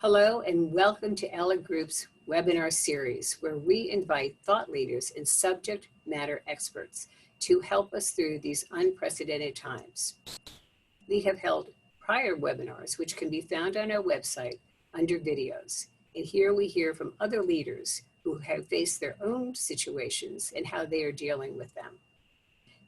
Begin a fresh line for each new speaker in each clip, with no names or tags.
Hello and welcome to Ellig Group's webinar series, where we invite thought leaders and subject matter experts to help us through these unprecedented times. We have held prior webinars, which can be found on our website under videos. And here we hear from other leaders who have faced their own situations and how they are dealing with them.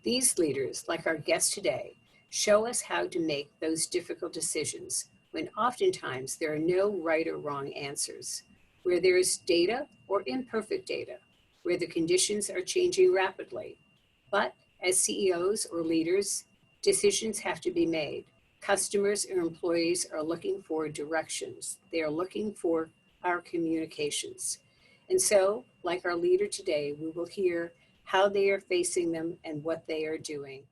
These leaders, like our guest today, show us how to make those difficult decisions when oftentimes there are no right or wrong answers, where there is data or imperfect data, where the conditions are changing rapidly. But as CEOs or leaders, decisions have to be made. Customers or employees are looking for directions. They are looking for our communications. And so, like our leader today, we will hear how they are facing them and what they are doing.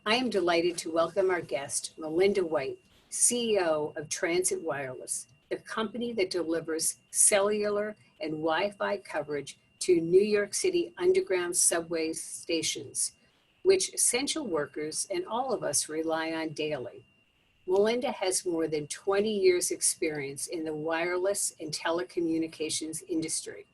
I am delighted to welcome our guest, Melinda White, CEO of Transit Wireless, the company that delivers cellular and Wi-Fi coverage to New York City underground subway stations, which essential workers and all of us rely on daily. Melinda has more than 20 years experience in the wireless and telecommunications industry.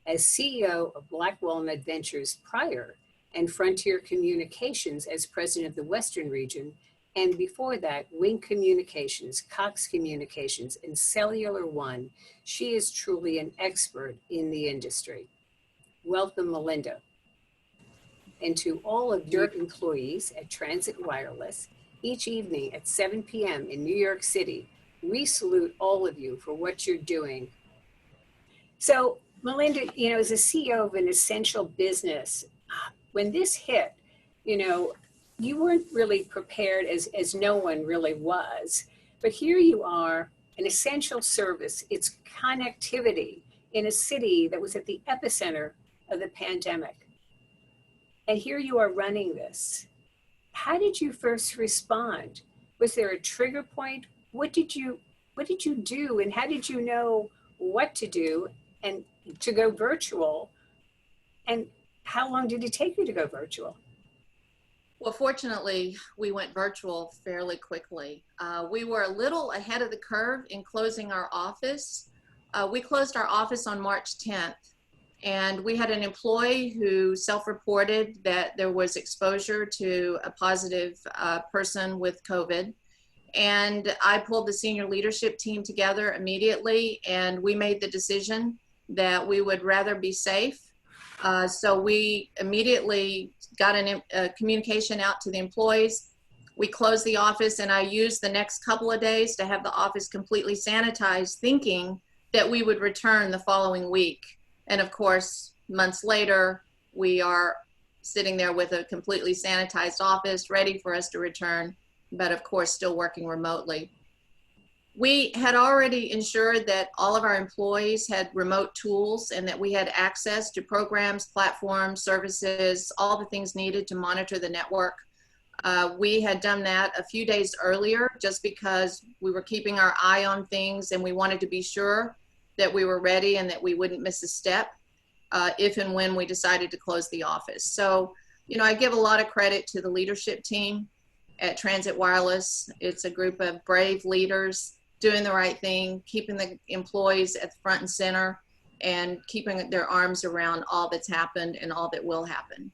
As CEO of Black Walnut Ventures prior and Frontier Communications as president of the Western region, and before that, Wing Communications, Cox Communications, and Cellular One, she is truly an expert in the industry. Welcome, Melinda. And to all of your employees at Transit Wireless, each evening at 7 p.m. in New York City, we salute all of you for what you're doing. So, Melinda, as a CEO of an essential business, when this hit, you weren't really prepared as no one really was. But here you are, an essential service. It's connectivity in a city that was at the epicenter of the pandemic. And here you are running this. How did you first respond? Was there a trigger point? What did you do? And how did you know what to do and to go virtual? And how long did it take you to go virtual?
Well, fortunately, we went virtual fairly quickly. We were a little ahead of the curve in closing our office. We closed our office on March 10th, and we had an employee who self-reported that there was exposure to a positive person with COVID. And I pulled the senior leadership team together immediately, and we made the decision that we would rather be safe. So we immediately got a communication out to the employees. We closed the office, and I used the next couple of days to have the office completely sanitized, thinking that we would return the following week. And of course, months later, we are sitting there with a completely sanitized office ready for us to return, but of course, still working remotely. We had already ensured that all of our employees had remote tools and that we had access to programs, platforms, services, all the things needed to monitor the network. We had done that a few days earlier just because we were keeping our eye on things and we wanted to be sure that we were ready and that we wouldn't miss a step if and when we decided to close the office. So, I give a lot of credit to the leadership team at Transit Wireless. It's a group of brave leaders doing the right thing, keeping the employees at the front and center, and keeping their arms around all that's happened and all that will happen.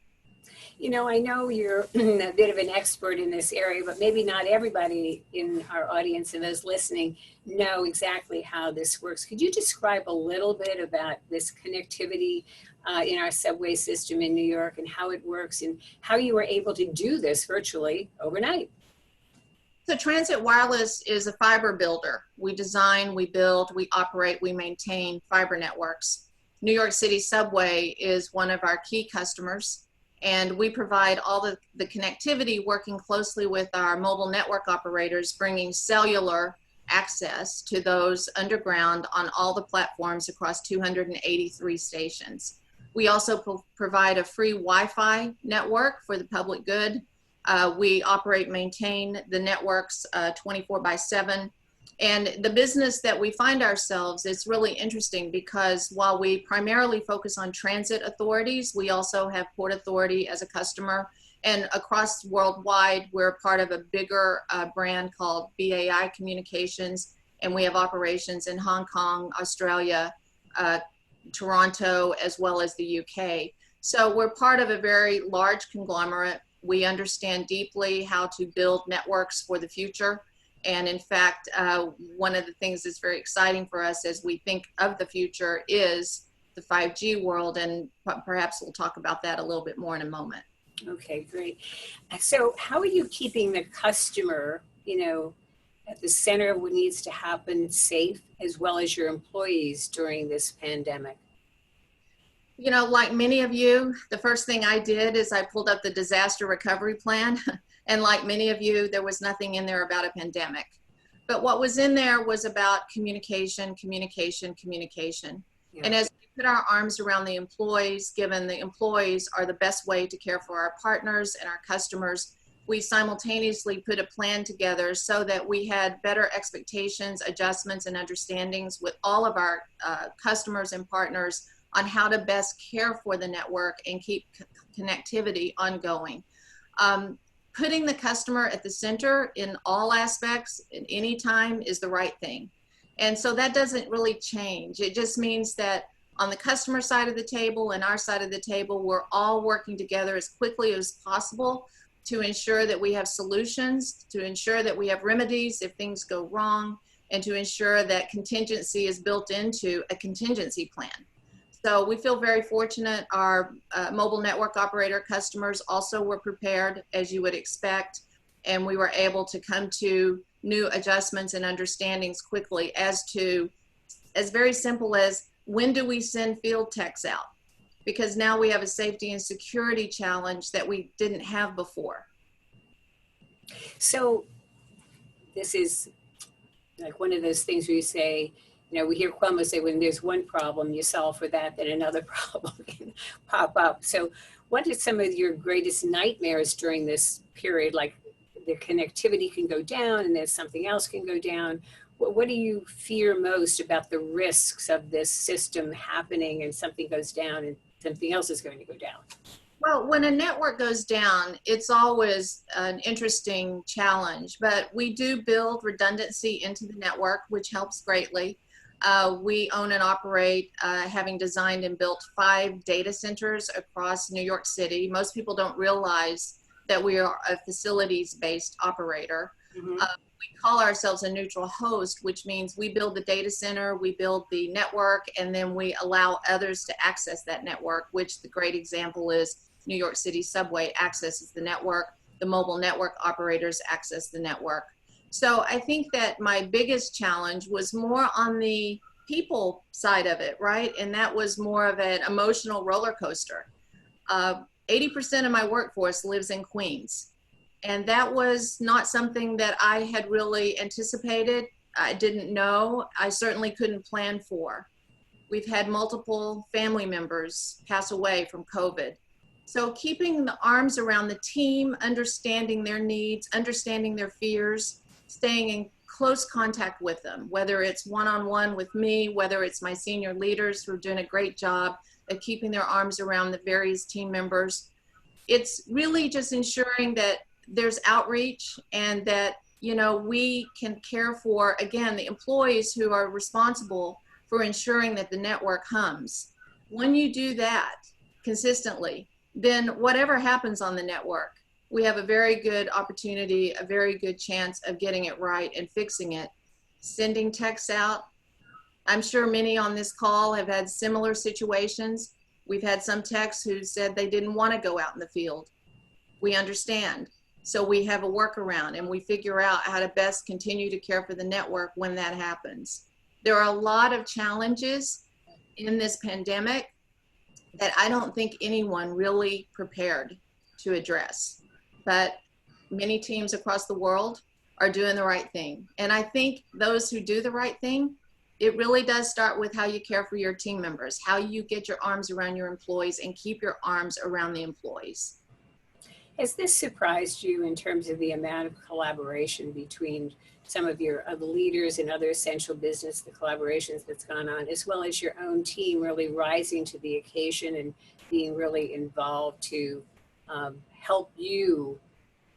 I know you're a bit of an expert in this area, but maybe not everybody in our audience and those listening know exactly how this works. Could you describe a little bit about this connectivity in our subway system in New York and how it works and how you were able to do this virtually overnight?
So Transit Wireless is a fiber builder. We design, we build, we operate, we maintain fiber networks. New York City Subway is one of our key customers, and we provide all the connectivity, working closely with our mobile network operators, bringing cellular access to those underground on all the platforms across 283 stations. We also provide a free Wi-Fi network for the public good. We operate, maintain the networks 24/7. And the business that we find ourselves, it's really interesting because while we primarily focus on transit authorities, we also have Port Authority as a customer. And across worldwide, we're part of a bigger brand called BAI Communications. and we have operations in Hong Kong, Australia, Toronto, as well as the UK. So we're part of a very large conglomerate. We understand deeply how to build networks for the future. And in fact, one of the things that's very exciting for us as we think of the future is the 5G world. And perhaps we'll talk about that a little bit more in a moment.
Okay, great. So how are you keeping the customer, at the center of what needs to happen, safe, as well as your employees during this pandemic?
Like many of you, the first thing I did is I pulled up the disaster recovery plan. And like many of you, there was nothing in there about a pandemic. But what was in there was about communication, communication, communication. Yeah. And as we put our arms around the employees, given the employees are the best way to care for our partners and our customers, we simultaneously put a plan together so that we had better expectations, adjustments, and understandings with all of our customers and partners on how to best care for the network and keep connectivity ongoing. Putting the customer at the center in all aspects at any time is the right thing. And so that doesn't really change. It just means that on the customer side of the table and our side of the table, we're all working together as quickly as possible to ensure that we have solutions, to ensure that we have remedies if things go wrong, and to ensure that contingency is built into a contingency plan. So we feel very fortunate. Our mobile network operator customers also were prepared, as you would expect, and we were able to come to new adjustments and understandings quickly as very simple as when do we send field techs out? Because now we have a safety and security challenge that we didn't have before.
So this is like one of those things where you say, we hear Cuomo say, when there's one problem, you solve for that, then another problem can pop up. So what are some of your greatest nightmares during this period? Like the connectivity can go down and then something else can go down. What do you fear most about the risks of this system happening and something goes down and something else is going to go down?
Well, when a network goes down, it's always an interesting challenge, but we do build redundancy into the network, which helps greatly. We own and operate, having designed and built 5 data centers across New York City. Most people don't realize that we are a facilities-based operator. Mm-hmm. We call ourselves a neutral host, which means we build the data center, we build the network, and then we allow others to access that network, which the great example is New York City Subway accesses the network, the mobile network operators access the network. So I think that my biggest challenge was more on the people side of it, right? And that was more of an emotional roller coaster. 80% of my workforce lives in Queens. And that was not something that I had really anticipated. I didn't know. I certainly couldn't plan for. We've had multiple family members pass away from COVID. So keeping the arms around the team, understanding their needs, understanding their fears, staying in close contact with them, whether it's one-on-one with me, whether it's my senior leaders who are doing a great job of keeping their arms around the various team members. It's really just ensuring that there's outreach and that, we can care for, again, the employees who are responsible for ensuring that the network hums. When you do that consistently, then whatever happens on the network, we have a very good opportunity, a very good chance of getting it right and fixing it. Sending texts out. I'm sure many on this call have had similar situations. We've had some techs who said they didn't want to go out in the field. We understand. So we have a workaround and we figure out how to best continue to care for the network when that happens. There are a lot of challenges in this pandemic that I don't think anyone really prepared to address. But many teams across the world are doing the right thing. And I think those who do the right thing, it really does start with how you care for your team members, how you get your arms around your employees and keep your arms around the employees.
Has this surprised you in terms of the amount of collaboration between some of your other leaders and other essential business, the collaborations that's gone on, as well as your own team really rising to the occasion and being really involved to help you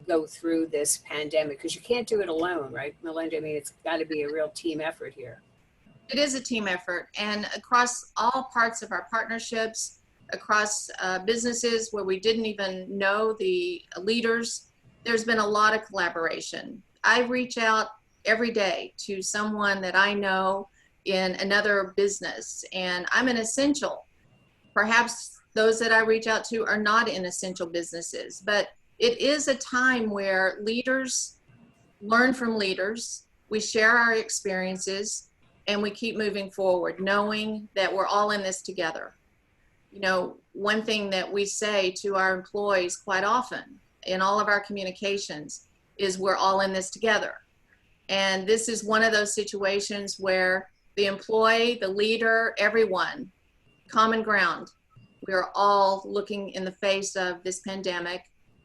go through this pandemic? Because you can't do it alone, right, Melinda? I mean, it's got to be a real team effort here.
It is a team effort, and across all parts of our partnerships, across businesses where we didn't even know the leaders, there's been a lot of collaboration. I reach out every day to someone that I know in another business, and I'm an essential. Perhaps those that I reach out to are not in essential businesses, but it is a time where leaders learn from leaders. We share our experiences and we keep moving forward, knowing that we're all in this together. You know, one thing that we say to our employees quite often in all of our communications is we're all in this together. And this is one of those situations where the employee, the leader, everyone, common ground. We're all looking in the face of this pandemic,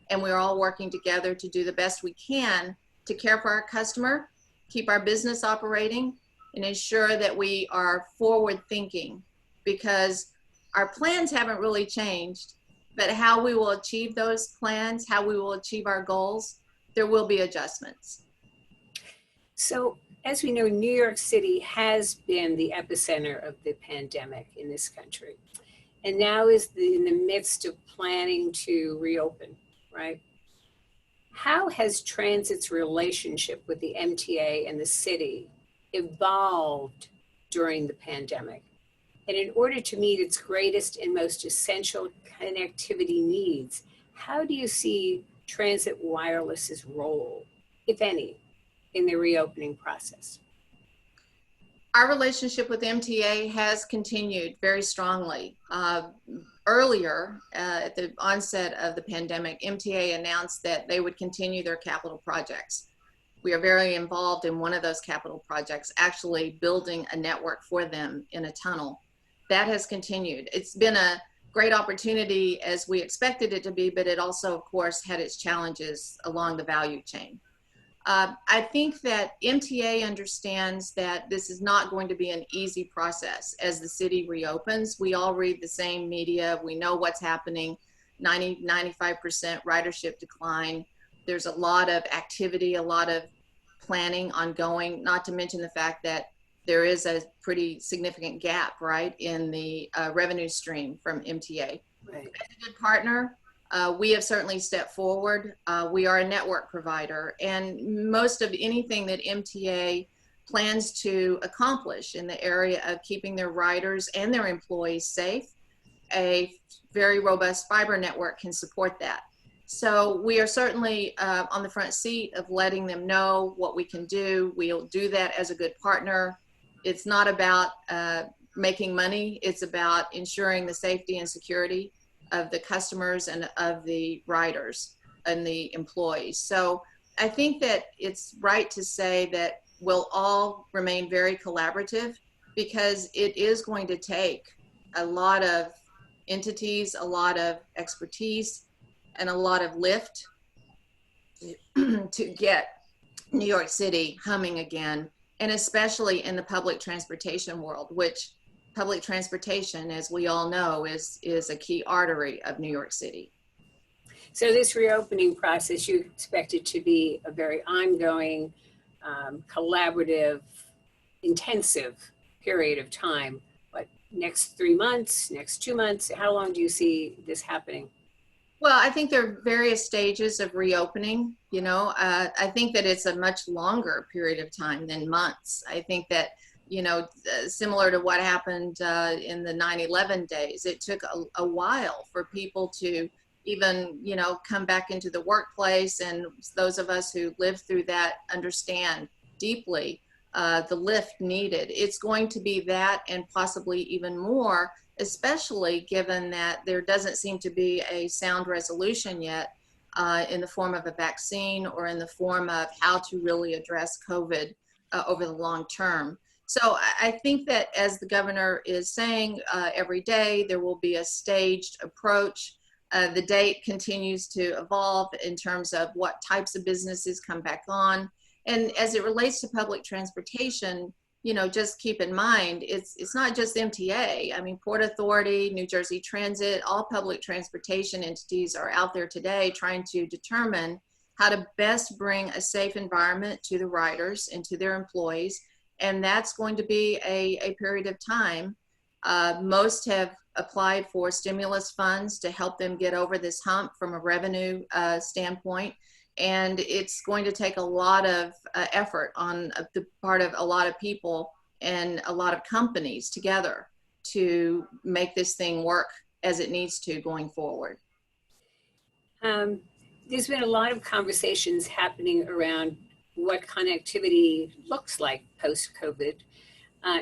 and we're all working together to do the best we can to care for our customer, keep our business operating, and ensure that we are forward thinking, because our plans haven't really changed, but how we will achieve those plans, how we will achieve our goals, there will be adjustments.
So, as we know, New York City has been the epicenter of the pandemic in this country, and now is in the midst of planning to reopen, right? How has transit's relationship with the MTA and the city evolved during the pandemic? And in order to meet its greatest and most essential connectivity needs, how do you see Transit Wireless's role, if any, in the reopening process?
Our relationship with MTA has continued very strongly. Earlier, at the onset of the pandemic, MTA announced that they would continue their capital projects. We are very involved in one of those capital projects, actually building a network for them in a tunnel. That has continued. It's been a great opportunity as we expected it to be, but it also, of course, had its challenges along the value chain. I think that MTA understands that this is not going to be an easy process as the city reopens. We all read the same media. We know what's happening, 95% ridership decline. There's a lot of activity, a lot of planning ongoing, not to mention the fact that there is a pretty significant gap, right, in the revenue stream from MTA.
Right.
As a good partner, we have certainly stepped forward. We are a network provider, and most of anything that MTA plans to accomplish in the area of keeping their riders and their employees safe, a very robust fiber network can support that. So we are certainly on the front seat of letting them know what we can do. We'll do that as a good partner. It's not about making money. It's about ensuring the safety and security of the customers and of the riders and the employees. So I think that it's right to say that we'll all remain very collaborative, because it is going to take a lot of entities, a lot of expertise, and a lot of lift to get New York City humming again, and especially in the public transportation world, which public transportation, as we all know, is a key artery of New York City.
So this reopening process, you expect it to be a very ongoing, collaborative, intensive period of time. What, next 3 months, next 2 months? How long do you see this happening?
Well, I think there are various stages of reopening. You know, I think that it's a much longer period of time than months. I think that, you know, similar to what happened in the 9/11 days, it took a while for people to even, you know, come back into the workplace. And those of us who lived through that understand deeply the lift needed. It's going to be that, and possibly even more, especially given that there doesn't seem to be a sound resolution yet in the form of a vaccine or in the form of how to really address COVID over the long term. So I think that, as the governor is saying every day, there will be a staged approach. The date continues to evolve in terms of what types of businesses come back on. And as it relates to public transportation, you know, just keep in mind, it's not just MTA. I mean, Port Authority, New Jersey Transit, all public transportation entities are out there today trying to determine how to best bring a safe environment to the riders and to their employees. And that's going to be a period of time. Most have applied for stimulus funds to help them get over this hump from a revenue standpoint. And it's going to take a lot of effort on the part of a lot of people and a lot of companies together to make this thing work as it needs to going forward.
There's been a lot of conversations happening around what connectivity looks like post-COVID,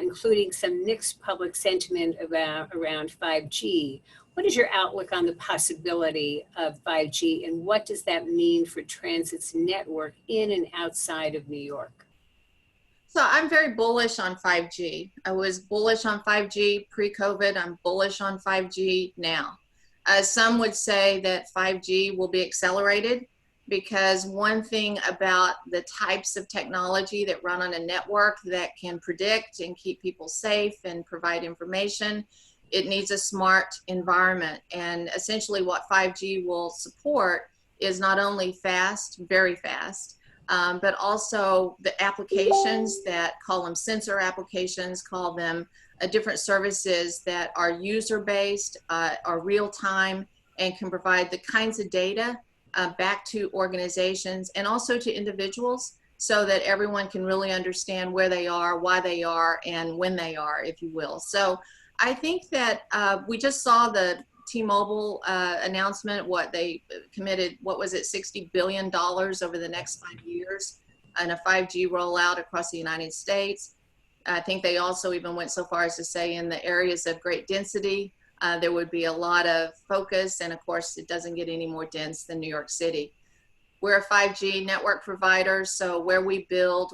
including some mixed public sentiment around 5G. What is your outlook on the possibility of 5G, and what does that mean for transit's network in and outside of New York?
So I'm very bullish on 5G. I was bullish on 5G pre-COVID. I'm bullish on 5G now. Some would say that 5G will be accelerated because one thing about the types of technology that run on a network that can predict and keep people safe and provide information, it needs a smart environment. And essentially what 5G will support is not only fast, very fast, but also the applications that call them sensor applications, call them different services that are user-based, are real-time, and can provide the kinds of data back to organizations and also to individuals so that everyone can really understand where they are, why they are, and when they are, if you will. So I think that we just saw the T-Mobile announcement, what they committed, what was it, $60 billion over the next 5 years and a 5G rollout across the United States. I think they also even went so far as to say in the areas of great density, there would be a lot of focus. And of course, it doesn't get any more dense than New York City. We're a 5G network provider, so where we build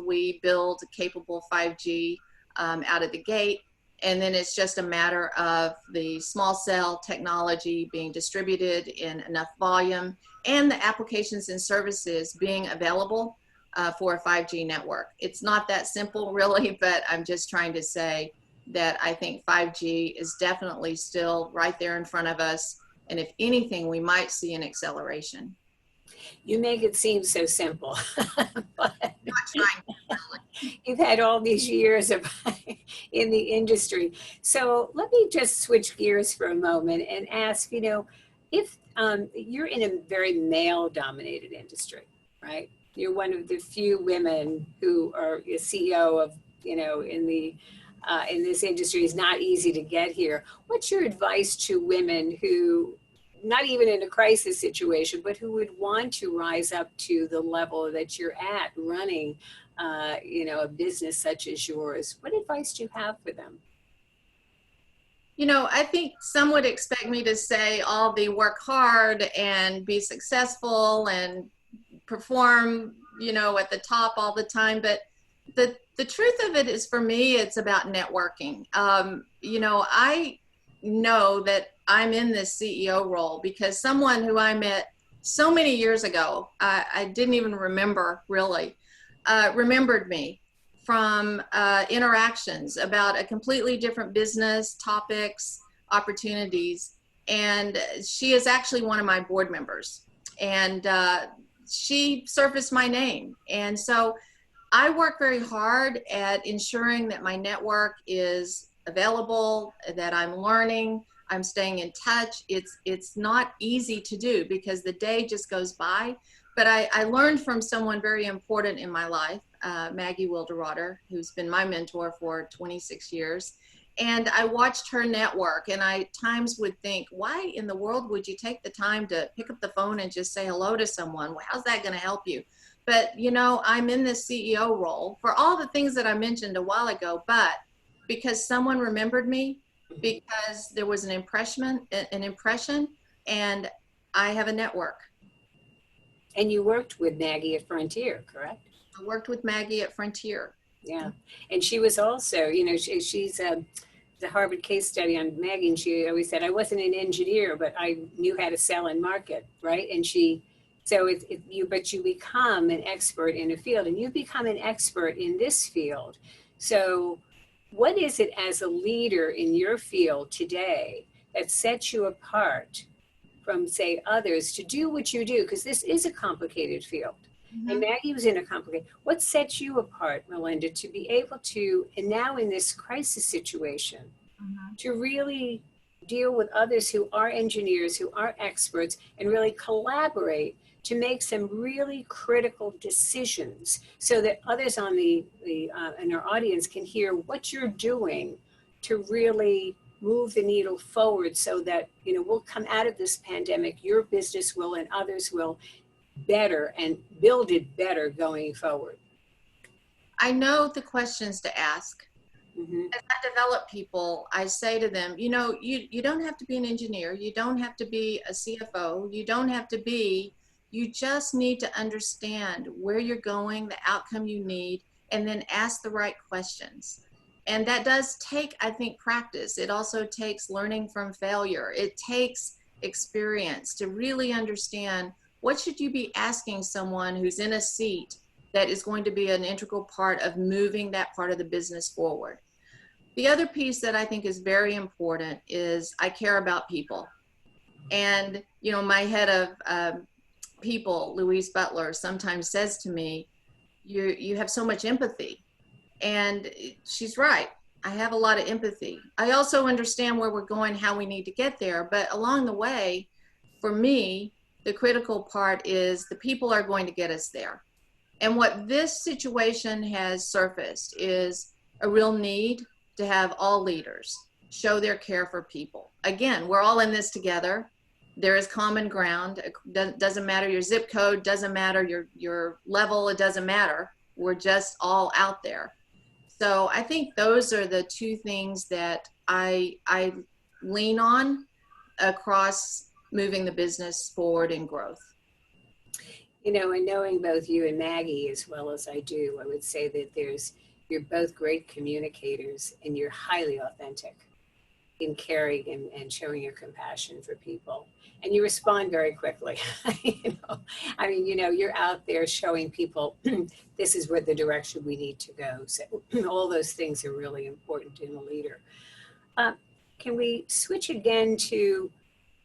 capable 5G out of the gate. And then it's just a matter of the small cell technology being distributed in enough volume and the applications and services being available for a 5G network. It's not that simple really, but I'm just trying to say that I think 5G is definitely still right there in front of us. And if anything, we might see an acceleration.
You make it seem so simple, but
Not trying to
you've had all these years of in the industry. So let me just switch gears for a moment and ask, if you're in a very male-dominated industry, right? You're one of the few women who are a CEO of, in this industry. Is not easy to get here. What's your advice to women who, not even in a crisis situation, but who would want to rise up to the level that you're at running, a business such as yours? What advice do you have for them?
I think some would expect me to say all the work hard and be successful and perform, at the top all the time. But the truth of it is, for me, it's about networking. I know that I'm in this CEO role because someone who I met so many years ago, I didn't even remember really, remembered me from interactions about a completely different business, topics, opportunities. And she is actually one of my board members. And she surfaced my name. And so I work very hard at ensuring that my network is available, that I'm learning, I'm staying in touch. It's not easy to do because the day just goes by. But I learned from someone very important in my life, Maggie Wilderotter, who's been my mentor for 26 years. And I watched her network, and I at times would think, why in the world would you take the time to pick up the phone and just say hello to someone? Well, how's that going to help you? But, I'm in this CEO role for all the things that I mentioned a while ago, but because someone remembered me, because there was an impression, and I have a network.
And you worked with Maggie at Frontier, correct?
I worked with Maggie at Frontier.
Yeah. And she was also, she's the Harvard case study on Maggie, and she always said, I wasn't an engineer, but I knew how to sell and market, right? And but you become an expert in a field, and you become an expert in this field. So what is it as a leader in your field today that sets you apart from say others to do what you do? Because this is a complicated field. And Maggie was in a complicated. What sets you apart, Melinda, to be able to, and now in this crisis situation, to really deal with others who are engineers, who are experts, and really collaborate to make some really critical decisions so that others on in our audience can hear what you're doing to really move the needle forward so that, you know, we'll come out of this pandemic, your business will and others will better and build it better going forward.
I know the questions to ask.
Mm-hmm.
As I develop people, I say to them, you know, you don't have to be an engineer. You don't have to be a CFO. You don't have to be, you just need to understand where you're going, the outcome you need, and then ask the right questions. And that does take, I think, practice. It also takes learning from failure. It takes experience to really understand what should you be asking someone who's in a seat that is going to be an integral part of moving that part of the business forward. The other piece that I think is very important is I care about people. And, you know, my head of people, Louise Butler, sometimes says to me, you have so much empathy. And she's right. I have a lot of empathy. I also understand where we're going, how we need to get there. But along the way, for me, the critical part is the people are going to get us there. And what this situation has surfaced is a real need to have all leaders show their care for people. Again, we're all in this together. There is common ground. It doesn't matter your zip code, doesn't matter your level, it doesn't matter. We're just all out there. So I think those are the two things that I lean on across moving the business forward in growth.
You know, and knowing both you and Maggie as well as I do, I would say that you're both great communicators and you're highly authentic in caring and showing your compassion for people. And you respond very quickly. I mean, you know, you're out there showing people this is where the direction we need to go. So all those things are really important in a leader. Can we switch again to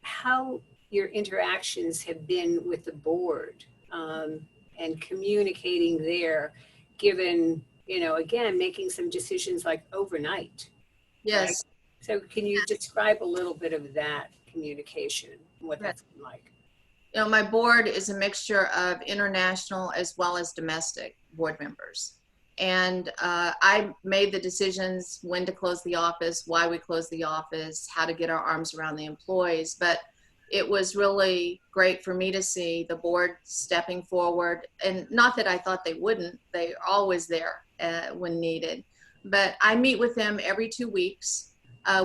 how your interactions have been with the board and communicating there, given, you know, again, making some decisions like overnight?
Yes.
Right? So can you describe a little bit of that communication, what that's been like?
You know, my board is a mixture of international as well as domestic board members. And I made the decisions when to close the office, why we closed the office, how to get our arms around the employees. But it was really great for me to see the board stepping forward. And not that I thought they wouldn't, they're always there when needed. But I meet with them every 2 weeks.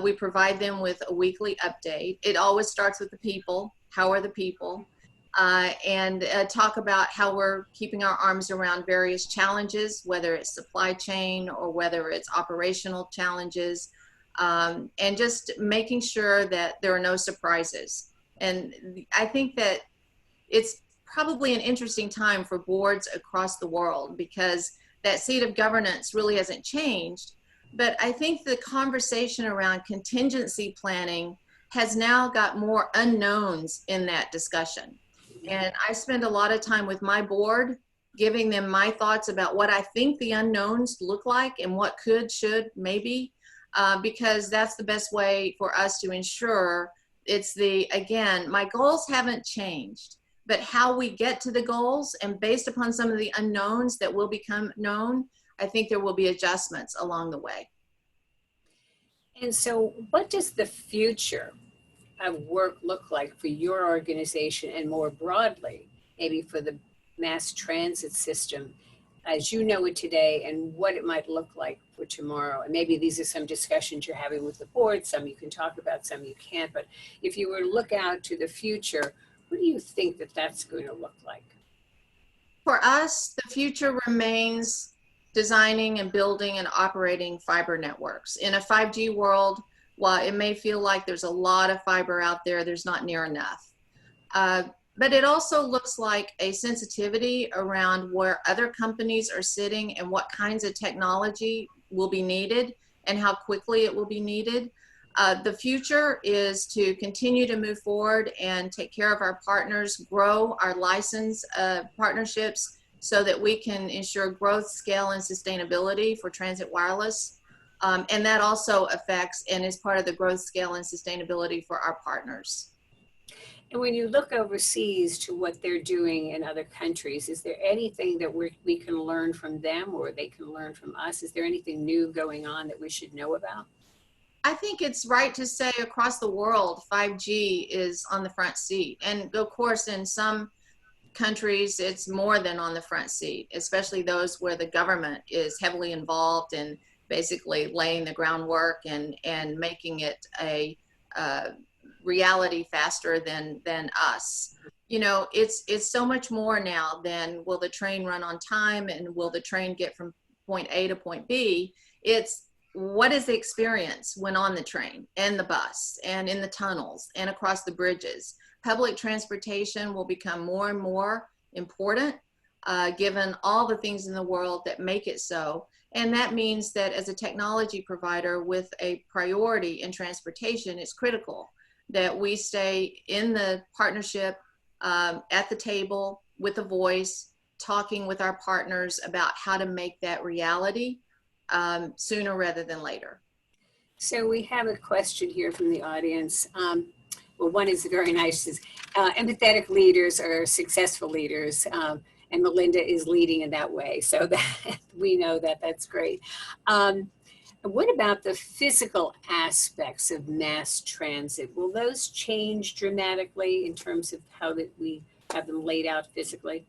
We provide them with a weekly update. It always starts with the people. How are the people? And talk about how we're keeping our arms around various challenges, whether it's supply chain or whether it's operational challenges, and just making sure that there are no surprises. And I think that it's probably an interesting time for boards across the world because that seat of governance really hasn't changed. But I think the conversation around contingency planning has now got more unknowns in that discussion. And I spend a lot of time with my board, giving them my thoughts about what I think the unknowns look like and what could, should, maybe, because that's the best way for us to ensure it's again, my goals haven't changed, but how we get to the goals and based upon some of the unknowns that will become known, I think there will be adjustments along the way.
And so what does the future of work look like for your organization and more broadly, maybe for the mass transit system as you know it today and what it might look like for tomorrow? And maybe these are some discussions you're having with the board, some you can talk about, some you can't. But if you were to look out to the future, what do you think that that's going to look like?
For us, the future remains designing and building and operating fiber networks. In a 5G world, while it may feel like there's a lot of fiber out there, there's not near enough. But it also looks like a sensitivity around where other companies are sitting and what kinds of technology will be needed and how quickly it will be needed. The future is to continue to move forward and take care of our partners, grow our license partnerships so that we can ensure growth, scale, and sustainability for transit wireless. And that also affects and is part of the growth, scale, and sustainability for our partners.
And when you look overseas to what they're doing in other countries, is there anything that we can learn from them or they can learn from us? Is there anything new going on that we should know about?
I think it's right to say across the world, 5G is on the front seat. And of course, in some countries, it's more than on the front seat, especially those where the government is heavily involved in basically laying the groundwork and making it a reality faster than us. You know, it's so much more now than will the train run on time and will the train get from point A to point B. It's what is the experience when on the train and the bus and in the tunnels and across the bridges. Public transportation will become more and more important given all the things in the world that make it so. And that means that as a technology provider with a priority in transportation, it's critical that we stay in the partnership at the table with a voice, talking with our partners about how to make that reality sooner rather than later.
So we have a question here from the audience. Well, one is very nice, is empathetic leaders are successful leaders, and Melinda is leading in that way. So that we know that that's great. What about the physical aspects of mass transit? Will those change dramatically in terms of how that we have them laid out physically?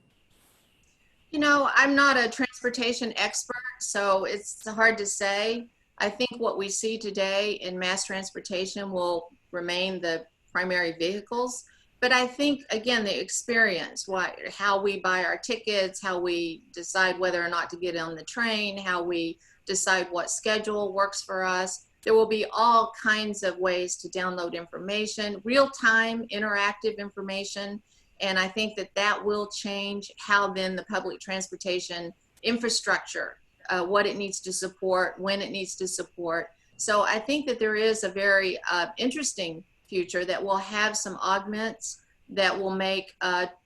You know, I'm not a transportation expert, so it's hard to say. I think what we see today in mass transportation will remain the primary vehicles. But I think, again, the experience, how we buy our tickets, how we decide whether or not to get on the train, how we decide what schedule works for us. There will be all kinds of ways to download information, real-time interactive information. And I think that that will change how then the public transportation infrastructure, what it needs to support, when it needs to support. So I think that there is a very interesting future that will have some augments that will make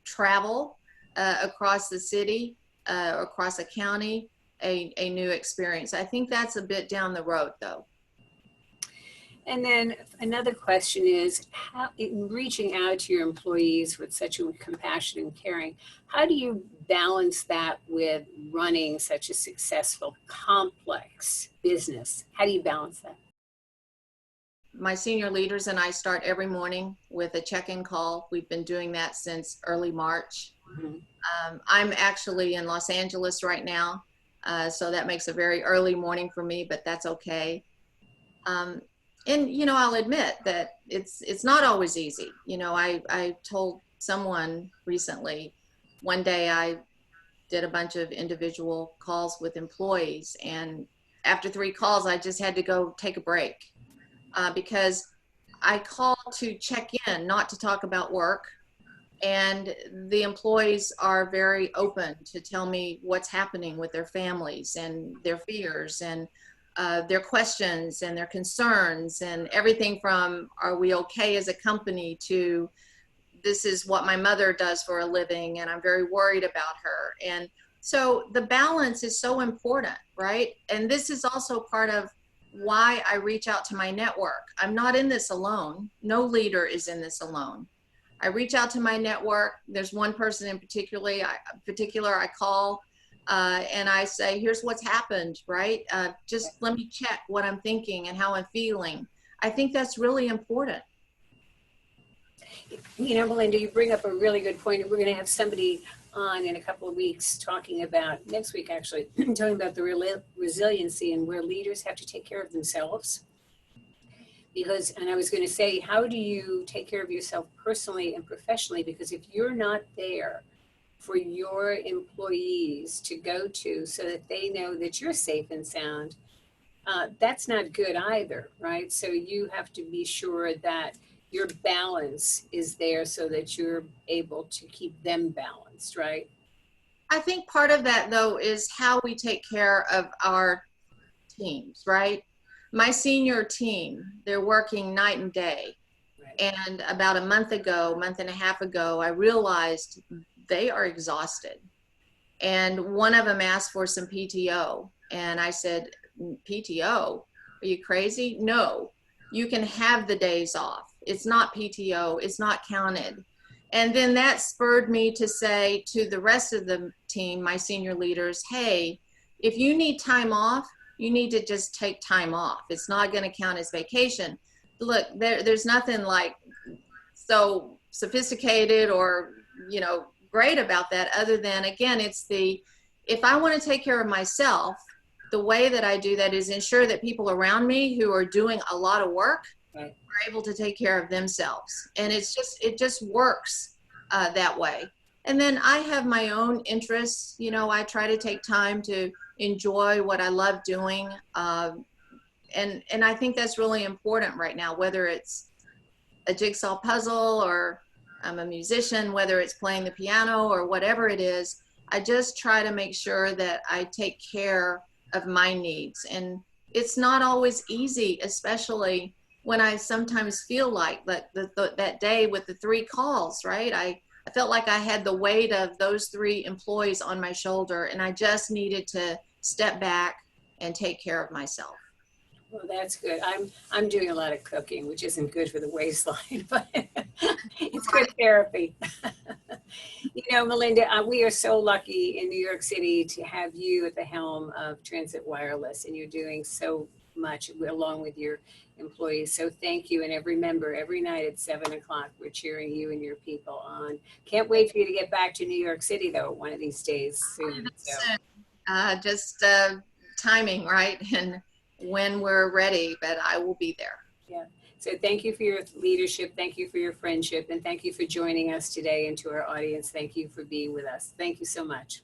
travel across the city, across a county, a new experience. I think that's a bit down the road though.
And then another question is, how, in reaching out to your employees with such a compassion and caring, how do you balance that with running such a successful, complex business? How do you balance that?
My senior leaders and I start every morning with a check-in call. We've been doing that since early March. Mm-hmm. I'm actually in Los Angeles right now, so that makes a very early morning for me, but that's okay. And, you know, I'll admit that it's not always easy. You know, I told someone recently, one day I did a bunch of individual calls with employees, and after 3 calls, I just had to go take a break because I call to check in, not to talk about work. And the employees are very open to tell me what's happening with their families and their fears and their questions and their concerns, and everything from are we okay as a company to this is what my mother does for a living and I'm very worried about her. And so the balance is so important, right? And this is also part of why I reach out to my network. I'm not in this alone. No leader is in this alone. I reach out to my network. There's one person in particular I call and I say, here's what's happened, right? Just let me check what I'm thinking and how I'm feeling. I think that's really important.
You know, Melinda, you bring up a really good point. We're going to have somebody on in a couple of weeks talking about, next week actually, talking about the resiliency and where leaders have to take care of themselves. Because, and I was going to say, how do you take care of yourself personally and professionally? Because if you're not there for your employees to go to so that they know that you're safe and sound, that's not good either, right? So you have to be sure that your balance is there so that you're able to keep them balanced, right?
I think part of that though is how we take care of our teams, right? My senior team, they're working night and day.
Right.
And about a month and a half ago, I realized they are exhausted. And one of them asked for some PTO. And I said, PTO? Are you crazy? No, you can have the days off. It's not PTO, it's not counted. And then that spurred me to say to the rest of the team, my senior leaders, hey, if you need time off, you need to just take time off. It's not going to count as vacation. Look, there's nothing like so sophisticated or, you know, great about that, other than, again, it's the, if I want to take care of myself, the way that I do that is ensure that people around me who are doing a lot of work
Right.
are able to take care of themselves. And it just works that way. And then I have my own interests. You know, I try to take time to enjoy what I love doing. And I think that's really important right now, whether it's a jigsaw puzzle or I'm a musician, whether it's playing the piano or whatever it is. I just try to make sure that I take care of my needs. And it's not always easy, especially when I sometimes feel like that day with the 3 calls, right? I felt like I had the weight of those 3 employees on my shoulder, and I just needed to step back and take care of myself.
Well, that's good. I'm doing a lot of cooking, which isn't good for the waistline, but it's good therapy. You know, Melinda, we are so lucky in New York City to have you at the helm of Transit Wireless, and you're doing so much along with your employees. So thank you. And remember, every night at 7 o'clock, we're cheering you and your people on. Can't wait for you to get back to New York City, though, one of these days soon. So.
Just timing, right? And when we're ready, but I will be there.
Yeah. So thank you for your leadership. Thank you for your friendship. And thank you for joining us today. And to our audience, thank you for being with us. Thank you so much.